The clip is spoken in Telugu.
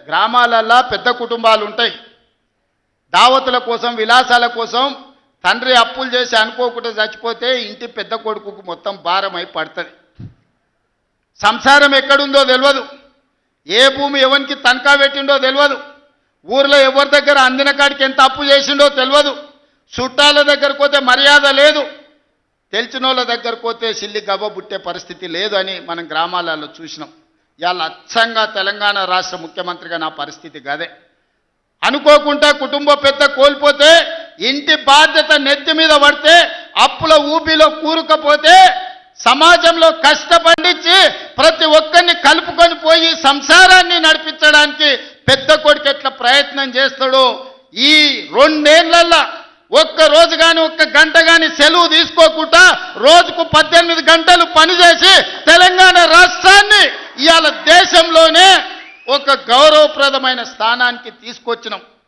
గ్రామాలల్లో పెద్ద కుటుంబాలు ఉంటాయి. దావతుల కోసం విలాసాల కోసం తండ్రి అప్పులు చేసి అనుకోకుండా చచ్చిపోతే ఇంటి పెద్ద కొడుకుకు మొత్తం భారమై పడుతుంది. సంసారం ఎక్కడుందో తెలియదు, ఏ భూమి ఎవరికి తనఖా పెట్టిండో తెలియదు, ఊర్లో ఎవరి దగ్గర అందిన కాడికి ఎంత అప్పు చేసిండో తెలియదు, చుట్టాల దగ్గరకు పోతే మర్యాద లేదు, తెలిసిన వాళ్ళ దగ్గరకు పోతే సిల్లి గవ్వ బుట్టే పరిస్థితి లేదు అని మనం గ్రామాలలో చూసినాం. ఇవాళ అచ్చంగా తెలంగాణ రాష్ట్ర ముఖ్యమంత్రిగా నా పరిస్థితి గదే. అనుకోకుండా కుటుంబ పెద్ద కోల్పోతే, ఇంటి బాధ్యత నెత్తి మీద పడితే, అప్పుల ఊబిలో కూరుకపోతే, సమాజంలో కష్టపడించి ప్రతి ఒక్కరిని కలుపుకొని పోయి సంసారాన్ని నడిపించడానికి పెద్ద కొడుకు ఎట్లా ప్రయత్నం చేస్తాడో, ఈ 2 ఏళ్లలో ఒక్క రోజు కానీ ఒక్క గంట కానీ సెలవు తీసుకోకుండా రోజుకు 18 గంటలు పనిచేసి తెలంగాణ రాష్ట్రాన్ని ఇవాళ దేశంలోనే ఒక గౌరవప్రదమైన స్థానానికి తీసుకొచ్చినాం.